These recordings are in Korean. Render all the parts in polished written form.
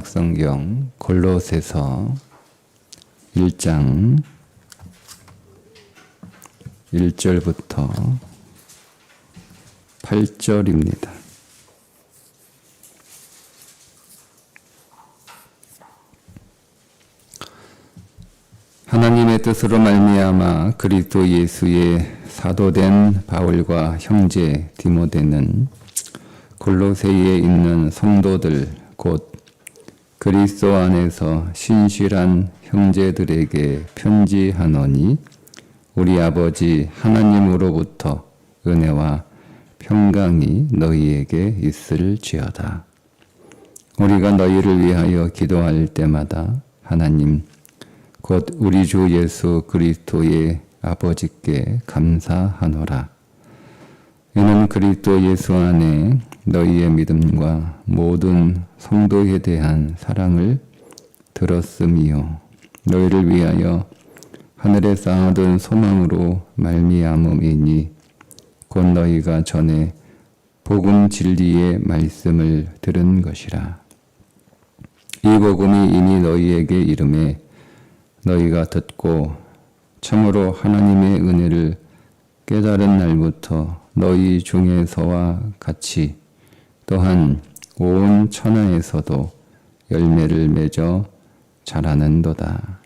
성경 골로새서 1장 1절부터 8절입니다. 하나님의 뜻으로 말미암아 그리스도 예수의 사도된 바울과 형제 디모데는 골로새에 있는 성도들 곧 그리스도 안에서 신실한 형제들에게 편지하노니 우리 아버지 하나님으로부터 은혜와 평강이 너희에게 있을지어다. 우리가 너희를 위하여 기도할 때마다 하나님 곧 우리 주 예수 그리스도의 아버지께 감사하노라. 이는 그리스도 예수 안에 너희의 믿음과 모든 성도에 대한 사랑을 들었음이요 너희를 위하여 하늘에 쌓아둔 소망으로 말미암음이니 곧 너희가 전에 복음 진리의 말씀을 들은 것이라. 이 복음이 이미 너희에게 이름에 너희가 듣고 참으로 하나님의 은혜를 깨달은 날부터 너희 중에서와 같이 또한 온 천하에서도 열매를 맺어 자라는도다.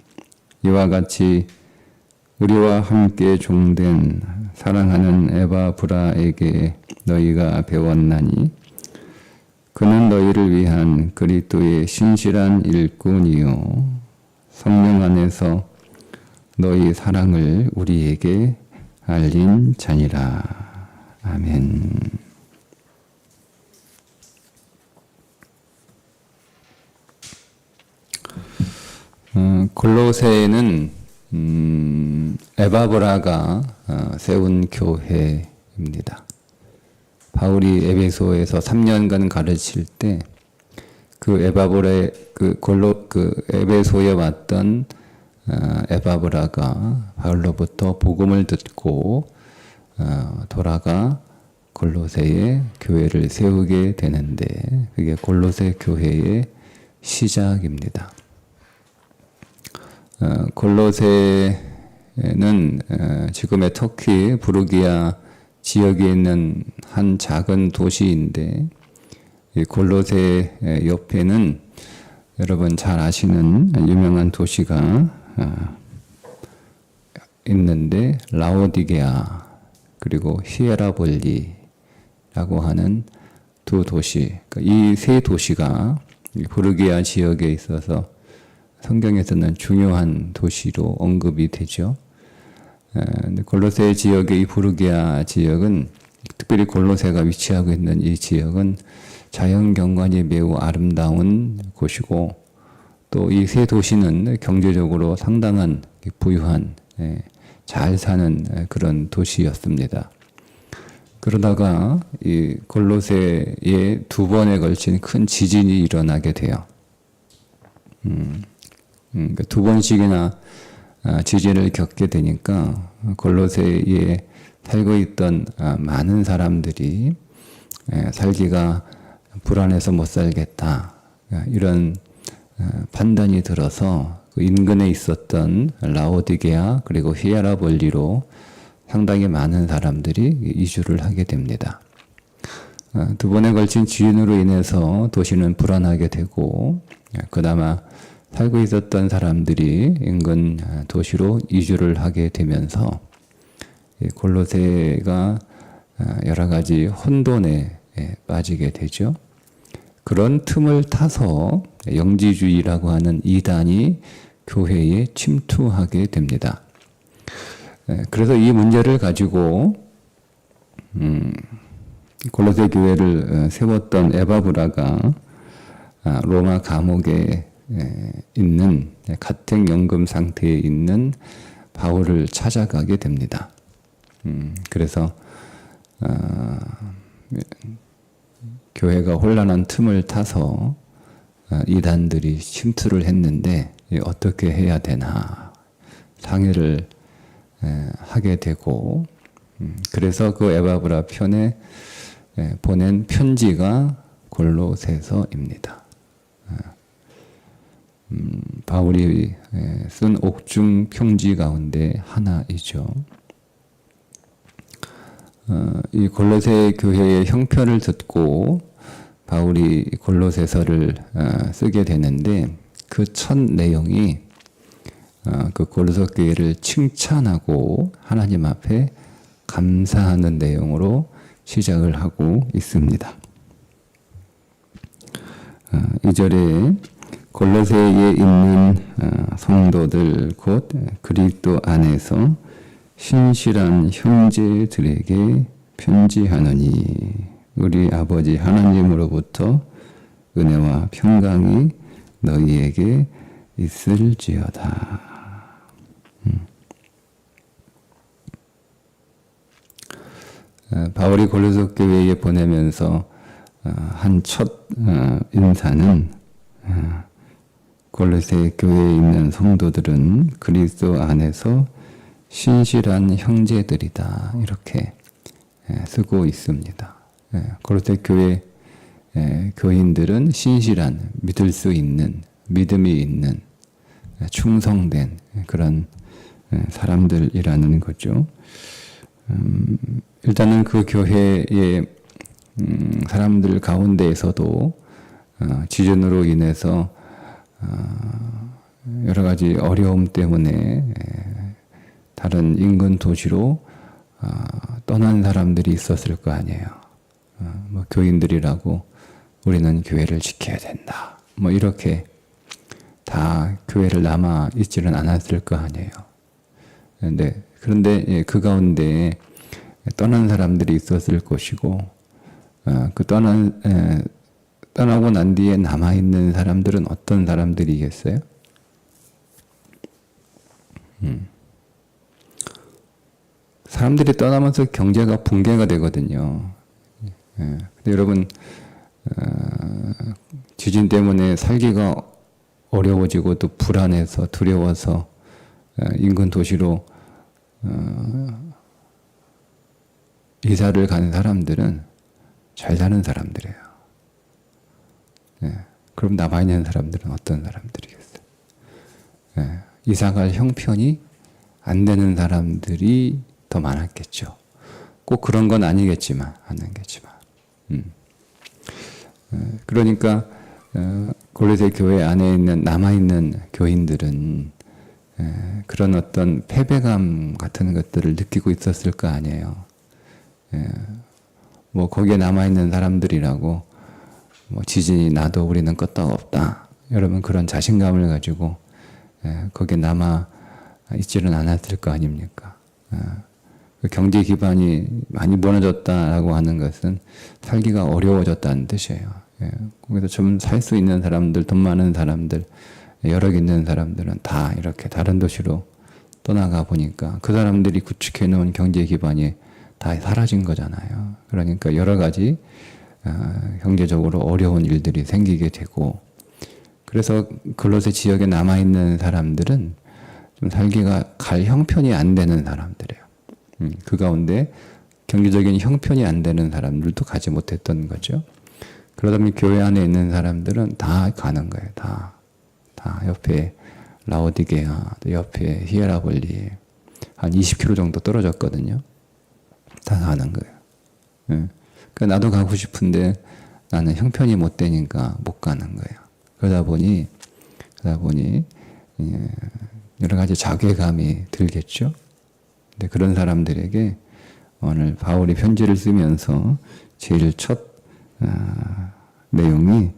이와 같이 우리와 함께 종된 사랑하는 에바브라에게 너희가 배웠나니 그는 너희를 위한 그리스도의 신실한 일꾼이요 성령 안에서 너희 사랑을 우리에게 알린 자니라. 아멘. 골로새는 에바브라가 세운 교회입니다. 바울이 에베소에서 3년간 가르칠 때 그 에바브라의 에베소에 왔던 에바브라가 바울로부터 복음을 듣고 돌아가 골로새에 교회를 세우게 되는데 그게 골로새 교회의 시작입니다. 골로새는 지금의 터키 부르기아 지역에 있는 한 작은 도시인데 이 골로새 옆에는 여러분 잘 아시는 유명한 도시가 있는데 라오디게아 그리고 히에라볼리라고 하는 두 도시, 이 세 도시가 부르기아 지역에 있어서 성경에서는 중요한 도시로 언급이 되죠. 골로새 지역의 이 부르기아 지역은 특별히 골로새가 위치하고 있는 이 지역은 자연 경관이 매우 아름다운 곳이고 또 이 세 도시는 경제적으로 상당한 부유한 잘 사는 그런 도시였습니다. 그러다가 이 골로새에 두 번에 걸친 큰 지진이 일어나게 돼요. 두 번씩이나 지진을 겪게 되니까 골로새에 살고 있던 많은 사람들이 살기가 불안해서 못 살겠다 이런 판단이 들어서 그 인근에 있었던 라오디게아 그리고 히에라볼리로 상당히 많은 사람들이 이주를 하게 됩니다. 두 번에 걸친 지진으로 인해서 도시는 불안하게 되고 그나마 살고 있었던 사람들이 인근 도시로 이주를 하게 되면서 골로새가 여러 가지 혼돈에 빠지게 되죠. 그런 틈을 타서 영지주의라고 하는 이단이 교회에 침투하게 됩니다. 그래서 이 문제를 가지고 골로새 교회를 세웠던 에바브라가 로마 감옥에 있는 가택연금 상태에 있는 바울을 찾아가게 됩니다. 그래서 교회가 혼란한 틈을 타서 이단들이 침투를 했는데 어떻게 해야 되나 상의를 하게 되고 그래서 그 에바브라 편에 보낸 편지가 골로새서입니다. 바울이 쓴 옥중 평지 가운데 하나이죠. 이 골로새 교회의 형편을 듣고 바울이 골로새서를 쓰게 되는데 그 첫 내용이 그 골로새 교회를 칭찬하고 하나님 앞에 감사하는 내용으로 시작을 하고 있습니다. 2절에 골로새에 있는 성도들 곧 그리스도 안에서 신실한 형제들에게 편지하노니 우리 아버지 하나님으로부터 은혜와 평강이 너희에게 있을지어다. 바울이 골로새 교회에 보내면서 한 첫 인사는 골로새 교회에 있는 성도들은 그리스도 안에서 신실한 형제들이다. 이렇게 쓰고 있습니다. 골로새 교회 교인들은 신실한, 믿을 수 있는, 믿음이 있는, 충성된 그런 사람들이라는 거죠. 일단은 그 교회의 사람들 가운데에서도 지진으로 인해서 여러 가지 어려움 때문에 다른 인근 도시로 떠난 사람들이 있었을 거 아니에요. 뭐 교인들이라고 우리는 교회를 지켜야 된다. 뭐 이렇게 다 교회를 남아 있지는 않았을 거 아니에요. 그런데 그 가운데 떠난 사람들이 있었을 것이고 그 떠나고 난 뒤에 남아 있는 사람들은 어떤 사람들이겠어요? 사람들이 떠나면서 경제가 붕괴가 되거든요. 근데 여러분 지진 때문에 살기가 어려워지고 또 불안해서 두려워서 인근 도시로 이사를 가는 사람들은 잘 사는 사람들이에요. 그럼 남아있는 사람들은 어떤 사람들이겠어요? 이사갈 형편이 안 되는 사람들이 더 많았겠죠. 꼭 그런 건 아니겠지만. 그러니까 골로새 교회 안에 있는 남아있는 교인들은 그런 어떤 패배감 같은 것들을 느끼고 있었을 거 아니에요. 뭐 거기에 남아있는 사람들이라고 뭐 지진이 나도 우리는 끄떡없다. 여러분 그런 자신감을 가지고 거기에 남아 있지는 않았을 거 아닙니까? 그 경제 기반이 많이 무너졌다라고 하는 것은 살기가 어려워졌다는 뜻이에요. 그래서 좀 살 수 있는 사람들, 돈 많은 사람들, 여력 있는 사람들은 다 이렇게 다른 도시로 떠나가 보니까 그 사람들이 구축해 놓은 경제 기반이 다 사라진 거잖아요. 그러니까 여러 가지 경제적으로 어려운 일들이 생기게 되고, 그래서 골로새 지역에 남아 있는 사람들은 좀 살기가 갈 형편이 안 되는 사람들이에요. 그 가운데 경제적인 형편이 안 되는 사람들도 가지 못했던 거죠. 그러다 보니 교회 안에 있는 사람들은 다 가는 거예요. 다 옆에 라오디게아, 또 옆에 히에라볼리 한 20km 정도 떨어졌거든요. 다 가는 거예요. 그러니까 나도 가고 싶은데 나는 형편이 못 되니까 못 가는 거예요. 그러다 보니 여러 가지 자괴감이 들겠죠. 근데 그런 사람들에게 오늘 바울이 편지를 쓰면서 제일 첫 내용이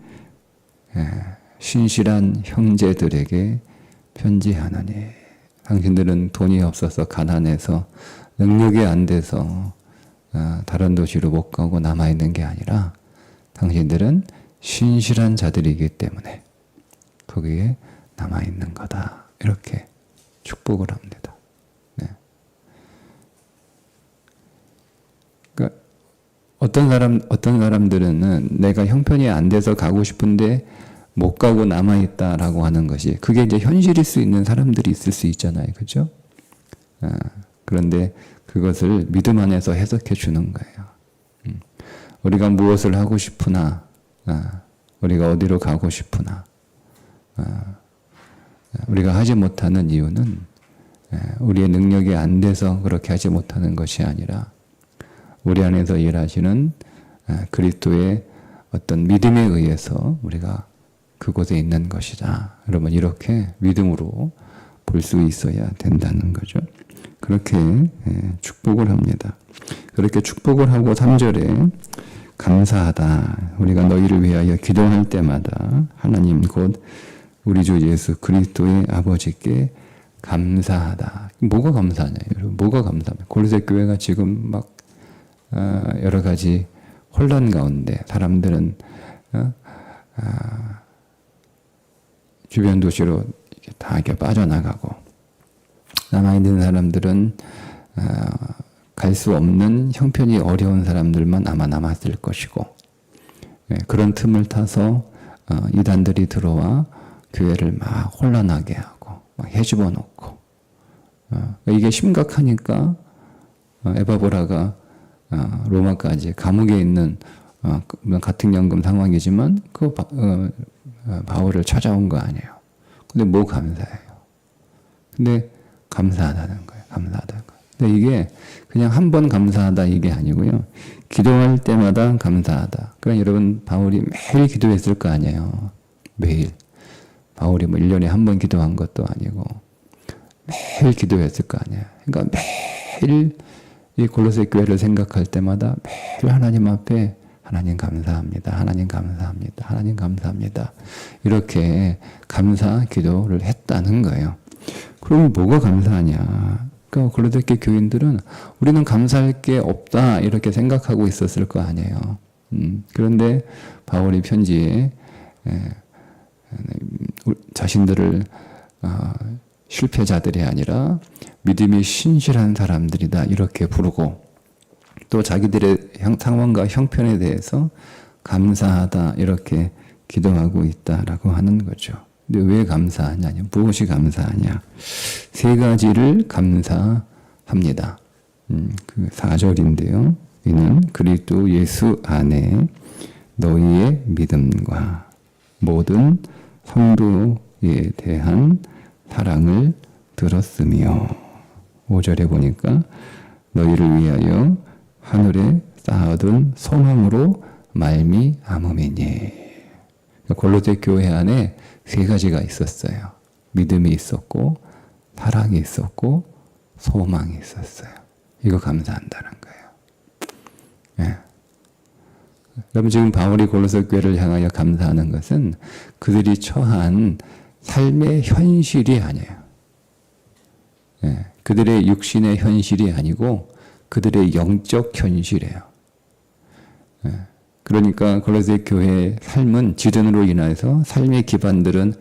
신실한 형제들에게 편지하노니, 당신들은 돈이 없어서 가난해서 능력이 안 돼서 다른 도시로 못 가고 남아있는 게 아니라 당신들은 신실한 자들이기 때문에 거기에 남아있는 거다. 이렇게 축복을 합니다. 그러니까 어떤 사람들은 내가 형편이 안 돼서 가고 싶은데 못 가고 남아있다라고 하는 것이, 그게 이제 현실일 수 있는 사람들이 있을 수 있잖아요. 그죠? 그런데 그것을 믿음 안에서 해석해 주는 거예요. 우리가 무엇을 하고 싶으나, 우리가 어디로 가고 싶으나, 우리가 하지 못하는 이유는 우리의 능력이 안 돼서 그렇게 하지 못하는 것이 아니라 우리 안에서 일하시는 그리스도의 어떤 믿음에 의해서 우리가 그곳에 있는 것이다. 여러분 이렇게 믿음으로 볼 수 있어야 된다는 거죠. 그렇게 축복을 합니다. 그렇게 축복을 하고 3절에 감사하다. 우리가 너희를 위하여 기도할 때마다 하나님 곧 우리 주 예수 그리스도의 아버지께 감사하다. 뭐가 감사하냐, 여러분? 뭐가 감사합니까? 골로새 교회가 지금 막 여러 가지 혼란 가운데 사람들은 주변 도시로 다 이렇게 빠져나가고 남아있는 사람들은 갈 수 없는 형편이 어려운 사람들만 아마 남았을 것이고 그런 틈을 타서 이단들이 들어와 교회를 막 혼란하게 하고 막 해집어 놓고 이게 심각하니까 에바보라가 로마까지 감옥에 있는 같은 연금 상황이지만 그 바울을 찾아온 거 아니에요. 근데 뭐 감사해요? 근데 감사하다는 거예요. 감사하다는 거예요. 근데 이게 그냥 한 번 감사하다 이게 아니고요. 기도할 때마다 감사하다. 그러니까 여러분 바울이 매일 기도했을 거 아니에요. 매일. 바울이 뭐 1년에 한 번 기도한 것도 아니고 매일 기도했을 거 아니에요. 그러니까 매일 이 골로새 교회를 생각할 때마다 매일 하나님 앞에 하나님 감사합니다. 하나님 감사합니다. 하나님 감사합니다. 이렇게 감사 기도를 했다는 거예요. 그럼 뭐가 감사하냐? 그러니까 골로새 교인들은 우리는 감사할 게 없다 이렇게 생각하고 있었을 거 아니에요. 그런데 바울이 편지에 자신들을 실패자들이 아니라 믿음이 신실한 사람들이다 이렇게 부르고 또 자기들의 상황과 형편에 대해서 감사하다 이렇게 기도하고 있다라고 하는 거죠. 근데 왜 감사하냐? 무엇이 감사하냐? 세 가지를 감사합니다. 그 4절인데요. 이는 그리스도 예수 안에 너희의 믿음과 모든 성도에 대한 사랑을 들었으며 5절에 보니까 너희를 위하여 하늘에 쌓아둔 소망으로 말미암음이니. 골로새 교회 안에 세 가지가 있었어요. 믿음이 있었고 사랑이 있었고 소망이 있었어요. 이거 감사한다는 거예요. 네. 여러분 지금 바울이 골로새 교회를 향하여 감사하는 것은 그들이 처한 삶의 현실이 아니에요. 네. 그들의 육신의 현실이 아니고 그들의 영적 현실이에요. 네. 그러니까 골로새 교회의 삶은 지진으로 인해서 삶의 기반들은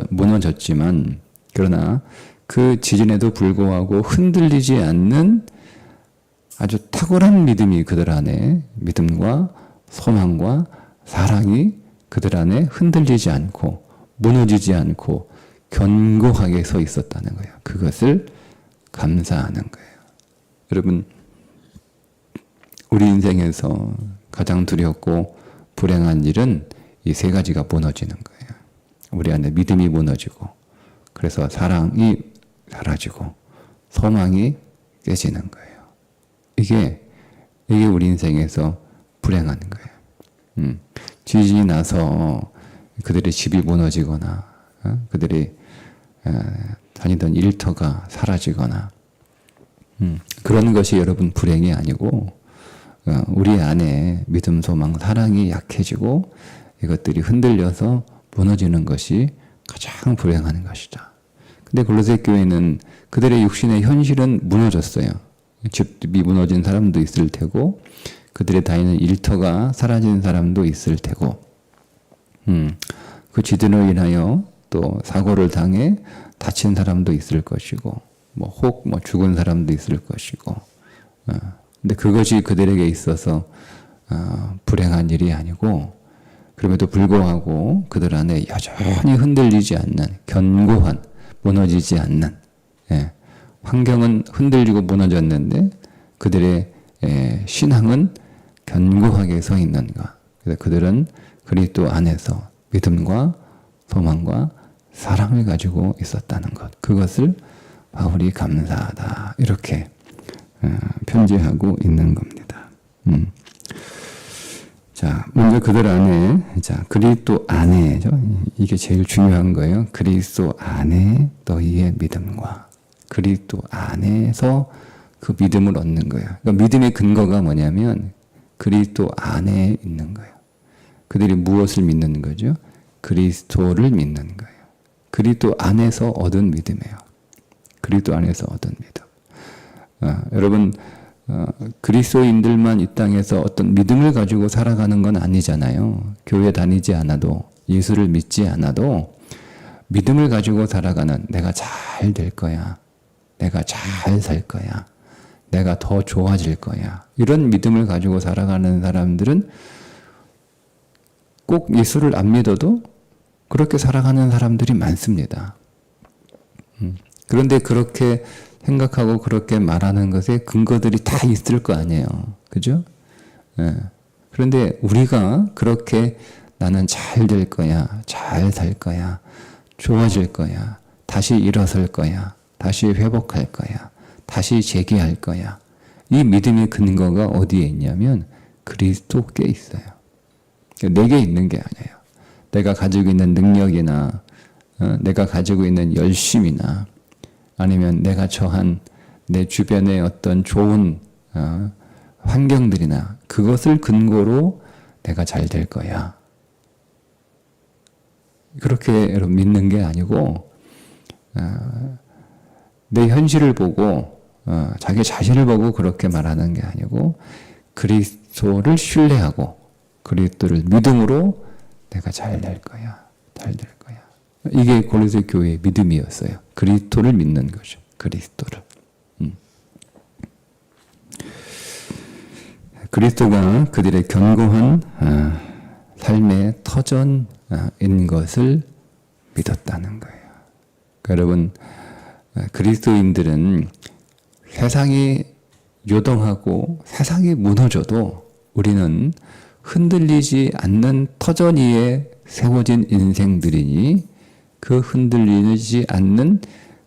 무너졌지만 그러나 그 지진에도 불구하고 흔들리지 않는 아주 탁월한 믿음이 그들 안에 믿음과 소망과 사랑이 그들 안에 흔들리지 않고 무너지지 않고 견고하게 서 있었다는 거예요. 그것을 감사하는 거예요. 여러분 우리 인생에서 가장 두렵고 불행한 일은 이 세 가지가 무너지는 거예요. 우리 안에 믿음이 무너지고 그래서 사랑이 사라지고 소망이 깨지는 거예요. 이게 우리 인생에서 불행한 거예요. 지진이 나서 그들의 집이 무너지거나 그들이 다니던 일터가 사라지거나 그런 것이 여러분 불행이 아니고 우리 안에 믿음, 소망, 사랑이 약해지고 이것들이 흔들려서 무너지는 것이 가장 불행한 것이다. 근데 골로새 교회는 그들의 육신의 현실은 무너졌어요. 집이 무너진 사람도 있을 테고 그들의 다니는 일터가 사라진 사람도 있을 테고 그 지진으로 인하여 또 사고를 당해 다친 사람도 있을 것이고 혹 죽은 사람도 있을 것이고 근데 그것이 그들에게 있어서 불행한 일이 아니고 그럼에도 불구하고 그들 안에 여전히 흔들리지 않는 견고한 무너지지 않는 환경은 흔들리고 무너졌는데 그들의 신앙은 견고하게 서 있는가. 그래서 그들은 그리스도 안에서 믿음과 소망과 사랑을 가지고 있었다는 것. 그것을 바울이 감사하다. 이렇게 편지하고 있는 겁니다. 자, 먼저 그들 안에, 자, 그리스도 안에죠. 이게 제일 중요한 거예요. 그리스도 안에 너희의 믿음과 그리스도 안에서 그 믿음을 얻는 거예요. 그러니까 믿음의 근거가 뭐냐면 그리스도 안에 있는 거예요. 그들이 무엇을 믿는 거죠? 그리스도를 믿는 거예요. 그리스도 안에서 얻은 믿음이에요. 그리스도 안에서 얻은 믿음. 여러분, 그리스도인들만 이 땅에서 어떤 믿음을 가지고 살아가는 건 아니잖아요. 교회 다니지 않아도, 예수를 믿지 않아도 믿음을 가지고 살아가는, 내가 잘 될 거야, 내가 잘 살 거야, 내가 더 좋아질 거야, 이런 믿음을 가지고 살아가는 사람들은 꼭 예수를 안 믿어도 그렇게 살아가는 사람들이 많습니다. 그런데 그렇게 생각하고 그렇게 말하는 것에 근거들이 다 있을 거 아니에요. 그죠? 예. 그런데 우리가 그렇게 나는 잘 될 거야, 잘 살 거야, 좋아질 거야, 다시 일어설 거야, 다시 회복할 거야, 다시 재기할 거야. 이 믿음의 근거가 어디에 있냐면 그리스도께 있어요. 내게 있는 게 아니에요. 내가 가지고 있는 능력이나 내가 가지고 있는 열심이나 아니면 내가 처한 내 주변의 어떤 좋은 환경들이나 그것을 근거로 내가 잘 될 거야. 그렇게 믿는 게 아니고 내 현실을 보고 자기 자신을 보고 그렇게 말하는 게 아니고 그리스도를 신뢰하고 그리스도를 믿음으로 내가 잘 될 거야. 잘 될 거야. 이게 고린도 교회의 믿음이었어요. 그리스도를 믿는 거죠. 그리스도를. 그리스도가 그들의 견고한 삶의 터전인 것을 믿었다는 거예요. 그러니까 여러분, 그리스도인들은 세상이 요동하고 세상이 무너져도 우리는 흔들리지 않는 터전 위에 세워진 인생들이니 그 흔들리지 않는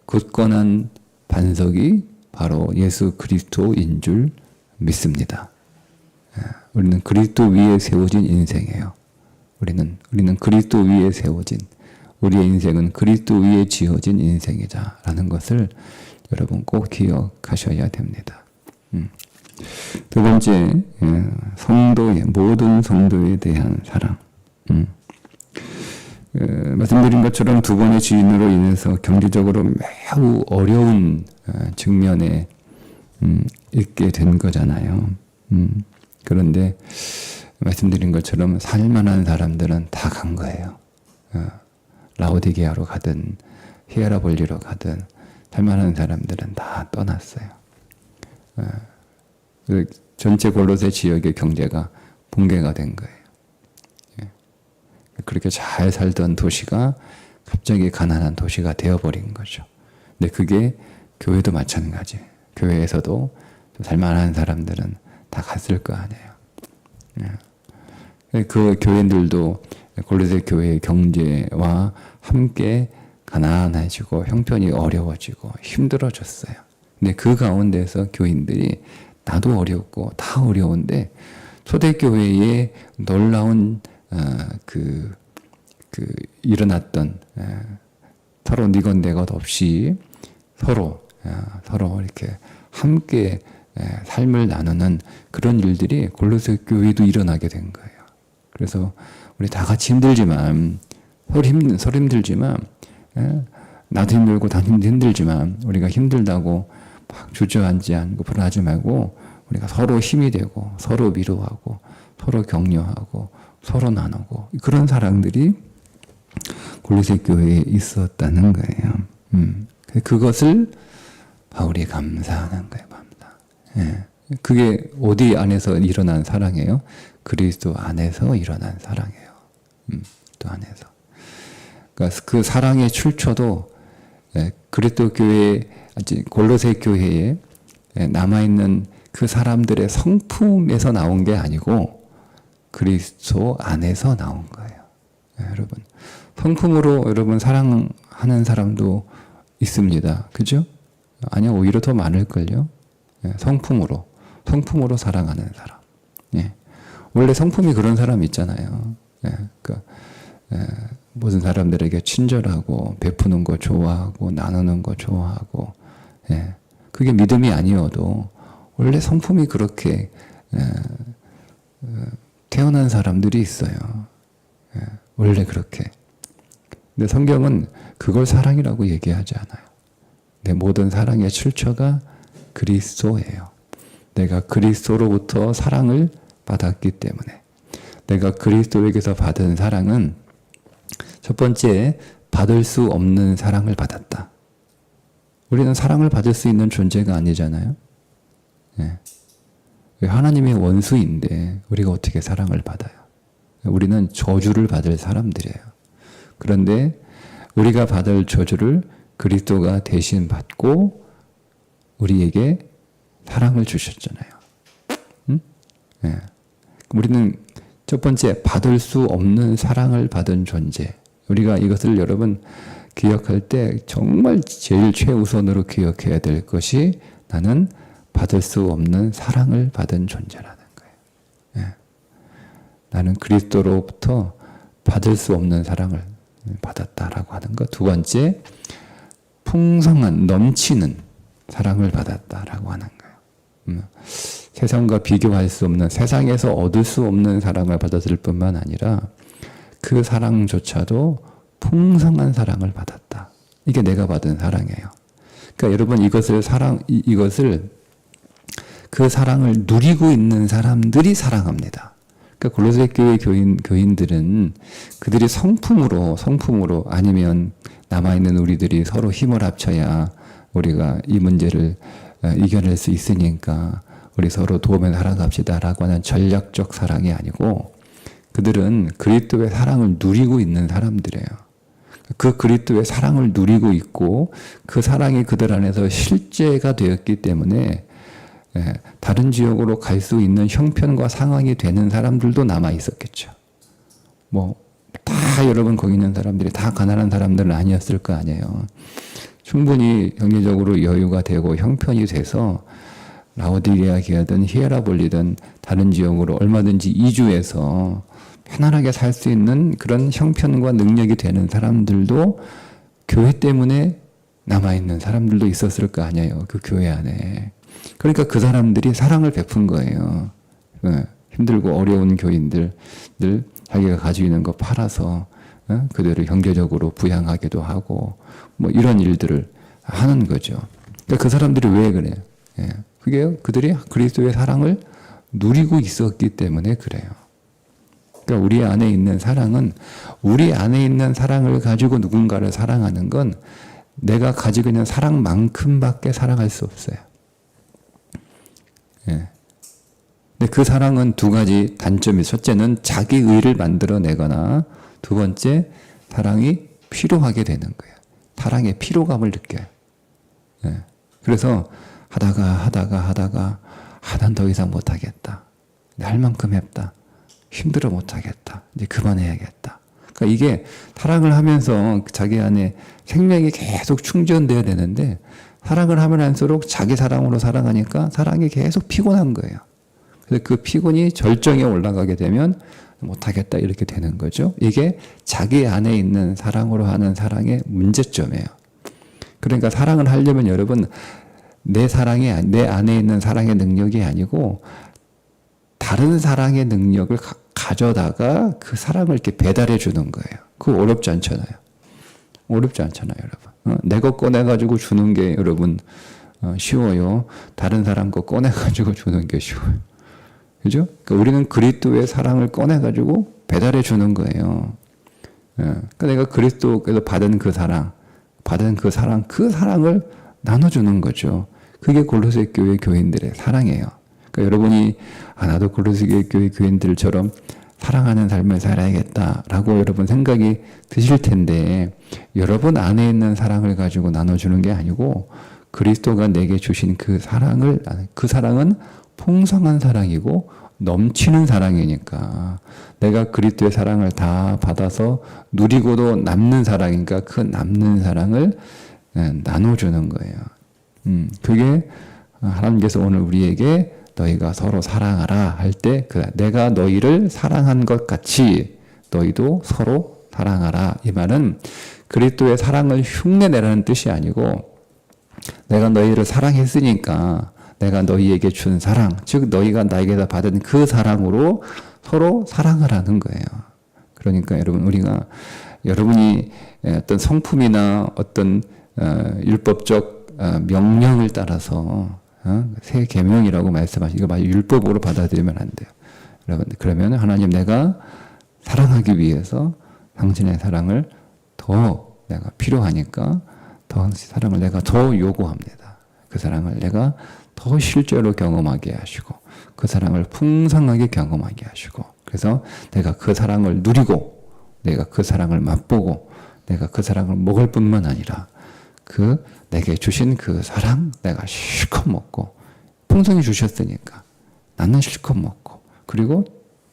굳건한 반석이 바로 예수 그리스도인 줄 믿습니다. 우리는 그리스도 위에 세워진 인생이에요. 우리는 그리스도 위에 세워진, 우리의 인생은 그리스도 위에 지어진 인생이다라는 것을 여러분 꼭 기억하셔야 됩니다. 두 번째, 성도의, 모든 성도에 대한 사랑. 말씀드린 것처럼 두 번의 지인으로 인해서 경제적으로 매우 어려운 측면에 있게 된 거잖아요. 그런데 말씀드린 것처럼 살만한 사람들은 다 간 거예요. 라오디게아로 가든 히에라볼리로 가든 살만한 사람들은 다 떠났어요. 전체 골로새 지역의 경제가 붕괴가 된 거예요. 그렇게 잘 살던 도시가 갑자기 가난한 도시가 되어버린 거죠. 근데 그게 교회도 마찬가지. 교회에서도 살만한 사람들은 다 갔을 거 아니에요. 그 교인들도 골로새 교회의 경제와 함께 가난해지고 형편이 어려워지고 힘들어졌어요. 근데 그 가운데서 교인들이 나도 어렵고 다 어려운데 초대교회에 놀라운 일어났던 서로 니것 내것 없이 서로 이렇게 함께 삶을 나누는 그런 일들이 골로새 교회도 일어나게 된 거예요. 그래서 우리 다 같이 힘들지만 서로 힘들지만 나도 힘들고 당신도 힘들지만 우리가 힘들다고 막 주저앉지 않고 불안하지 말고 우리가 서로 힘이 되고 서로 위로하고 서로 격려하고 서로 나누고 그런 사람들이 골로새 교회에 있었다는 거예요. 그것을 바울이 감사하는 거예요. 그게 어디 안에서 일어난 사랑이에요? 그리스도 안에서 일어난 사랑이에요. 또 안에서. 그러니까 그 사랑의 출처도 그리스도 교회, 골로새 교회에 남아있는 그 사람들의 성품에서 나온 게 아니고 그리스도 안에서 나온 거예요. 여러분 성품으로 여러분 사랑하는 사람도 있습니다. 그죠? 아니야, 오히려 더 많을걸요. 성품으로 사랑하는 사람. 원래 성품이 그런 사람 있잖아요. 모든 사람들에게 친절하고 베푸는 거 좋아하고 나누는 거 좋아하고, 그게 믿음이 아니어도 원래 성품이 그렇게 태어난 사람들이 있어요. 원래 그렇게. 근데 성경은 그걸 사랑이라고 얘기하지 않아요. 내 모든 사랑의 출처가 그리스도예요. 내가 그리스도로부터 사랑을 받았기 때문에, 내가 그리스도에게서 받은 사랑은 첫 번째, 받을 수 없는 사랑을 받았다. 우리는 사랑을 받을 수 있는 존재가 아니잖아요. 하나님의 원수인데 우리가 어떻게 사랑을 받아요? 우리는 저주를 받을 사람들이에요. 그런데 우리가 받을 저주를 그리스도가 대신 받고 우리에게 사랑을 주셨잖아요. 우리는 첫 번째, 받을 수 없는 사랑을 받은 존재. 우리가 이것을 여러분 기억할 때 정말 제일 최우선으로 기억해야 될 것이, 나는 받을 수 없는 사랑을 받은 존재라는 거예요. 나는 그리스도로부터 받을 수 없는 사랑을 받았다라고 하는 것. 두 번째, 풍성한 넘치는 사랑을 받았다라고 하는 거예요. 세상과 비교할 수 없는, 세상에서 얻을 수 없는 사랑을 받았을 뿐만 아니라 그 사랑조차도 풍성한 사랑을 받았다. 이게 내가 받은 사랑이에요. 그러니까 여러분, 이것을 그 사랑을 누리고 있는 사람들이 사랑합니다. 그러니까 골로새 교회 교인들은 그들이 성품으로 아니면 남아있는 우리들이 서로 힘을 합쳐야 우리가 이 문제를 이겨낼 수 있으니까 우리 서로 도움에 살아갑시다라고 하는 전략적 사랑이 아니고, 그들은 그리스도의 사랑을 누리고 있는 사람들이에요. 그 그리스도의 사랑을 누리고 있고 그 사랑이 그들 안에서 실제가 되었기 때문에 다른 지역으로 갈 수 있는 형편과 상황이 되는 사람들도 남아 있었겠죠. 다 여러분 거기 있는 사람들이 다 가난한 사람들은 아니었을 거 아니에요. 충분히 경제적으로 여유가 되고 형편이 돼서 라오디게아 기아든 히에라볼리든 다른 지역으로 얼마든지 이주해서 편안하게 살 수 있는 그런 형편과 능력이 되는 사람들도 교회 때문에 남아있는 사람들도 있었을 거 아니에요. 그 교회 안에. 그러니까 그 사람들이 사랑을 베푼 거예요. 힘들고 어려운 교인들, 자기가 가지고 있는 거 팔아서 그들을 경제적으로 부양하기도 하고 이런 일들을 하는 거죠. 그러니까 그 사람들이 왜 그래요? 그게 그들이 그리스도의 사랑을 누리고 있었기 때문에 그래요. 그러니까 우리 안에 있는 사랑은, 우리 안에 있는 사랑을 가지고 누군가를 사랑하는 건 내가 가지고 있는 사랑만큼밖에 사랑할 수 없어요. 근데 그 사랑은 두 가지 단점이, 첫째는 자기 의를 만들어내거나, 두 번째, 사랑이 필요하게 되는 거예요. 사랑의 피로감을 느껴요. 그래서 하다가 난 더 이상 못하겠다. 할 만큼 했다. 힘들어 못하겠다. 이제 그만해야겠다. 그러니까 이게 사랑을 하면서 자기 안에 생명이 계속 충전돼야 되는데, 사랑을 하면 할수록 자기 사랑으로 살아가니까 사랑이 계속 피곤한 거예요. 그래서 그 피곤이 절정에 올라가게 되면 못하겠다 이렇게 되는 거죠. 이게 자기 안에 있는 사랑으로 하는 사랑의 문제점이에요. 그러니까 사랑을 하려면 여러분, 내 안에 있는 사랑의 능력이 아니고 다른 사랑의 능력을 가져다가 그 사랑을 이렇게 배달해 주는 거예요. 그거 어렵지 않잖아요. 여러분. 내 거 꺼내가지고 주는 게 여러분 쉬워요. 다른 사람 거 꺼내가지고 주는 게 쉬워요. 그죠? 그러니까 우리는 그리스도의 사랑을 꺼내가지고 배달해 주는 거예요. 그러니까 내가 그리스도께서 받은 그 사랑을 나눠주는 거죠. 그게 골로새 교회 교인들의 사랑이에요. 그러니까 여러분이 나도 골로새 교회 교인들처럼 사랑하는 삶을 살아야겠다라고 여러분 생각이 드실 텐데, 여러분 안에 있는 사랑을 가지고 나눠주는 게 아니고 그리스도가 내게 주신 그 사랑은 풍성한 사랑이고 넘치는 사랑이니까 내가 그리스도의 사랑을 다 받아서 누리고도 남는 사랑이니까 그 남는 사랑을 나눠주는 거예요. 그게 하나님께서 오늘 우리에게 너희가 서로 사랑하라 할 때 내가 너희를 사랑한 것 같이 너희도 서로 사랑하라. 이 말은 그리스도의 사랑을 흉내내라는 뜻이 아니고 내가 너희를 사랑했으니까 내가 너희에게 준 사랑, 즉 너희가 나에게서 받은 그 사랑으로 서로 사랑을 하는 거예요. 그러니까 여러분 우리가 여러분이 어떤 성품이나 어떤 율법적 명령을 따라서 새 계명이라고 말씀하시고 이거 율법으로 받아들이면 안 돼요. 여러분 그러면 하나님 내가 사랑하기 위해서 당신의 사랑을 더 내가 필요하니까 더 사랑을 내가 더 요구합니다. 그 사랑을 내가 더 실제로 경험하게 하시고 그 사랑을 풍성하게 경험하게 하시고 그래서 내가 그 사랑을 누리고 내가 그 사랑을 맛보고 내가 그 사랑을 먹을 뿐만 아니라 그 내게 주신 그 사랑 내가 실컷 먹고 풍성히 주셨으니까 나는 실컷 먹고 그리고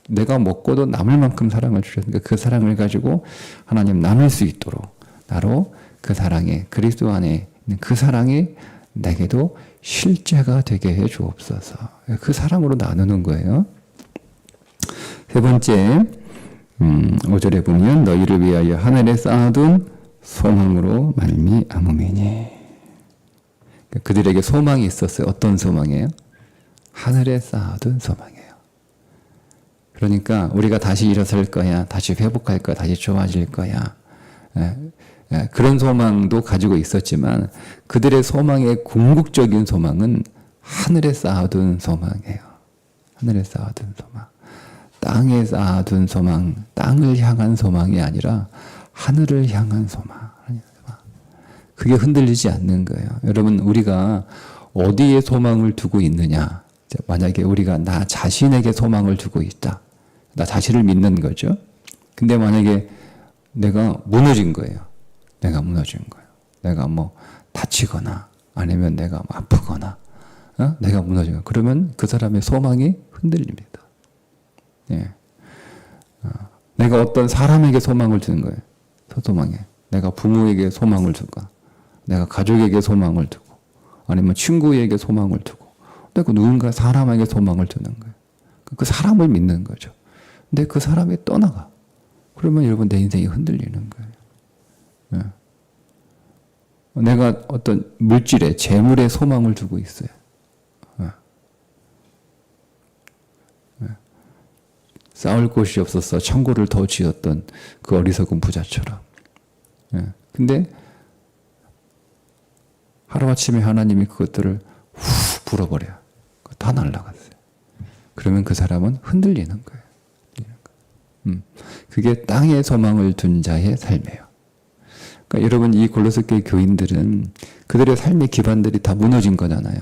내가 먹고도 남을 만큼 사랑을 주셨으니까 그 사랑을 가지고 하나님 나눌 수 있도록 나로 그 사랑에 그리스도 안에 있는 그 사랑이 내게도 실제가 되게 해 주옵소서. 그 사랑으로 나누는 거예요. 세 번째 5절에 보면 너희를 위하여 하늘에 쌓아둔 소망으로 말미암음이니 그들에게 소망이 있었어요. 어떤 소망이에요? 하늘에 쌓아둔 소망이에요. 그러니까 우리가 다시 일어설 거야, 다시 회복할 거야, 다시 좋아질 거야. 그런 소망도 가지고 있었지만 그들의 소망의 궁극적인 소망은 하늘에 쌓아둔 소망이에요. 하늘에 쌓아둔 소망. 땅에 쌓아둔 소망, 땅을 향한 소망이 아니라 하늘을 향한 소망. 그게 흔들리지 않는 거예요. 여러분 우리가 어디에 소망을 두고 있느냐. 만약에 우리가 나 자신에게 소망을 두고 있다. 나 자신을 믿는 거죠. 근데 만약에 내가 무너진 거예요. 내가 무너진 거예요. 내가 뭐 다치거나 아니면 내가 아프거나 내가 무너진 거예요. 그러면 그 사람의 소망이 흔들립니다. 예. 내가 어떤 사람에게 소망을 두는 거예요. 소망에. 내가 부모에게 소망을 두고 내가 가족에게 소망을 두고 아니면 친구에게 소망을 두고 내가 누군가 사람에게 소망을 두는 거예요. 그 사람을 믿는 거죠. 근데 그 사람이 떠나가. 그러면 여러분 내 인생이 흔들리는 거예요. 예. 내가 어떤 물질에 재물에 소망을 두고 있어요. 예. 예. 싸울 곳이 없어서 창고를 더 지었던 그 어리석은 부자처럼. 예. 근데 하루아침에 하나님이 그것들을 후 불어버려요. 다 날아갔어요. 그러면 그 사람은 흔들리는 거예요. 그게 땅에 소망을 둔 자의 삶이에요. 그러니까 여러분 이 골로새 교회 교인들은 그들의 삶의 기반들이 다 무너진 거잖아요.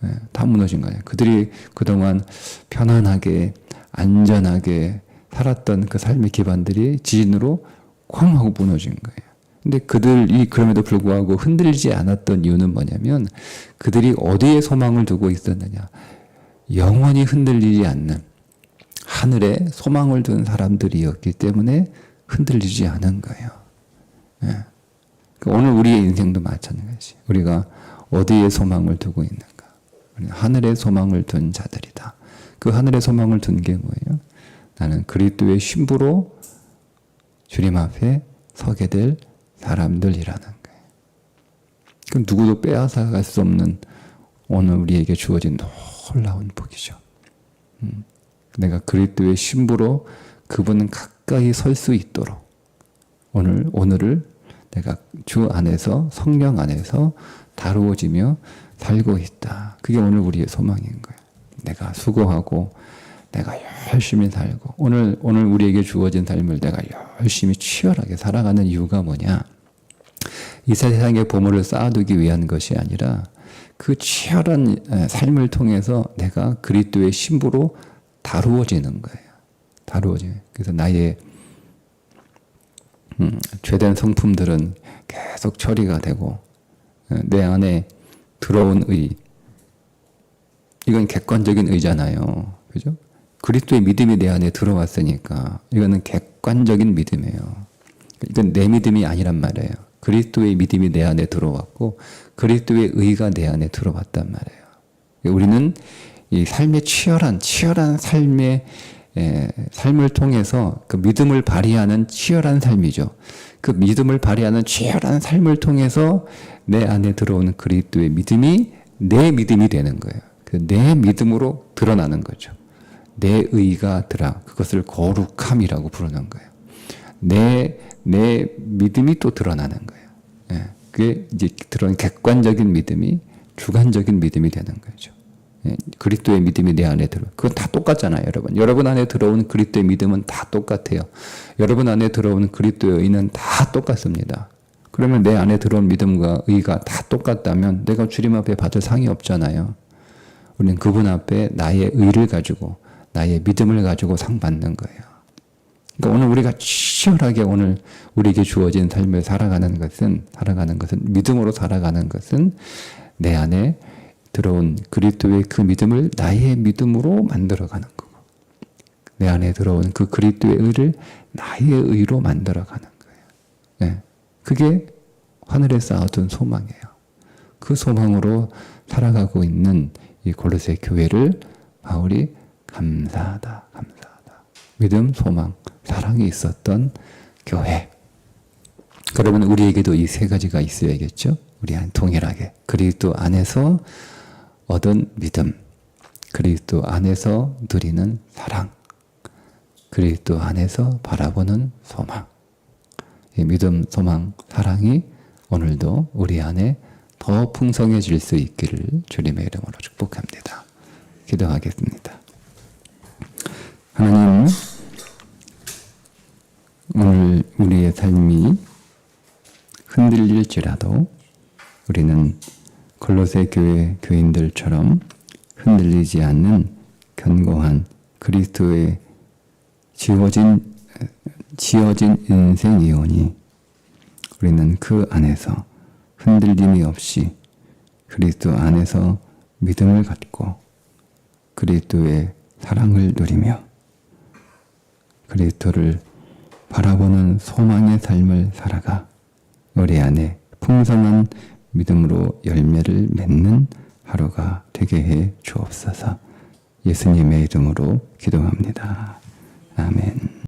네, 다 무너진 거예요. 그들이 그동안 편안하게 안전하게 살았던 그 삶의 기반들이 지진으로 쾅 하고 무너진 거예요. 근데 그들이 그럼에도 불구하고 흔들리지 않았던 이유는 뭐냐면 그들이 어디에 소망을 두고 있었느냐. 영원히 흔들리지 않는 하늘에 소망을 둔 사람들이었기 때문에 흔들리지 않은 거예요. 예. 오늘 우리의 인생도 마찬가지. 우리가 어디에 소망을 두고 있는가. 우리는 하늘에 소망을 둔 자들이다. 그 하늘에 소망을 둔 게 뭐예요? 나는 그리스도의 신부로 주님 앞에 서게 될 사람들이라는 거예요. 그럼 누구도 빼앗아갈 수 없는 오늘 우리에게 주어진 놀라운 복이죠. 내가 그리스도의 신부로 그분은 가까이 설 수 있도록 오늘을 내가 주 안에서 성령 안에서 다루어지며 살고 있다. 그게 오늘 우리의 소망인 거예요. 내가 수고하고 내가 열심히 살고 오늘 우리에게 주어진 삶을 내가 열심히 치열하게 살아가는 이유가 뭐냐? 이 세상의 보물을 쌓아두기 위한 것이 아니라 그 치열한 삶을 통해서 내가 그리스도의 신부로 다루어지는 거예요. 다루어지는. 그래서 나의 죄된 성품들은 계속 처리가 되고 내 안에 들어온 의 이건 객관적인 의잖아요. 그죠? 그리스도의 믿음이 내 안에 들어왔으니까 이거는 객관적인 믿음이에요. 이건 내 믿음이 아니란 말이에요. 그리스도의 믿음이 내 안에 들어왔고 그리스도의 의가 내 안에 들어왔단 말이에요. 우리는 이 삶의 치열한 삶을 통해서 그 믿음을 발휘하는 치열한 삶이죠. 그 믿음을 발휘하는 치열한 삶을 통해서 내 안에 들어오는 그리스도의 믿음이 내 믿음이 되는 거예요. 그 내 믿음으로 드러나는 거죠. 내 의가 그것을 거룩함이라고 부르는 거예요. 내 믿음이 또 드러나는 거예요. 예, 그게 이제 드러난 객관적인 믿음이 주관적인 믿음이 되는 거죠. 예, 그리스도의 믿음이 내 안에 그건 다 똑같잖아요, 여러분. 여러분 안에 들어오는 그리스도의 믿음은 다 똑같아요. 여러분 안에 들어오는 그리스도의 의는 다 똑같습니다. 그러면 내 안에 들어온 믿음과 의가 다 똑같다면 내가 주님 앞에 받을 상이 없잖아요. 우리는 그분 앞에 나의 의를 가지고 나의 믿음을 가지고 상 받는 거예요. 그러니까 오늘 우리가 치열하게 오늘 우리에게 주어진 삶을 살아가는 것은 믿음으로 살아가는 것은 내 안에 들어온 그리스도의 그 믿음을 나의 믿음으로 만들어가는 거고 내 안에 들어온 그 그리스도의 의를 나의 의로 만들어가는 거예요. 네. 그게 하늘에 쌓아둔 소망이에요. 그 소망으로 살아가고 있는 이 골로새 교회를 바울이 감사하다. 믿음, 소망, 사랑이 있었던 교회. 그러면 우리에게도 이 세 가지가 있어야겠죠? 우리 안 동일하게. 그리스도 안에서 얻은 믿음, 그리스도 안에서 누리는 사랑, 그리스도 안에서 바라보는 소망. 이 믿음, 소망, 사랑이 오늘도 우리 안에 더 풍성해질 수 있기를 주님의 이름으로 축복합니다. 기도하겠습니다. 하나님, 오늘 우리의 삶이 흔들릴지라도 우리는 골로새 교회 교인들처럼 흔들리지 않는 견고한 그리스도의 지어진 인생이오니 우리는 그 안에서 흔들림이 없이 그리스도 안에서 믿음을 갖고 그리스도의 사랑을 누리며 그리스도를 바라보는 소망의 삶을 살아가 우리 안에 풍성한 믿음으로 열매를 맺는 하루가 되게 해 주옵소서. 예수님의 이름으로 기도합니다. 아멘.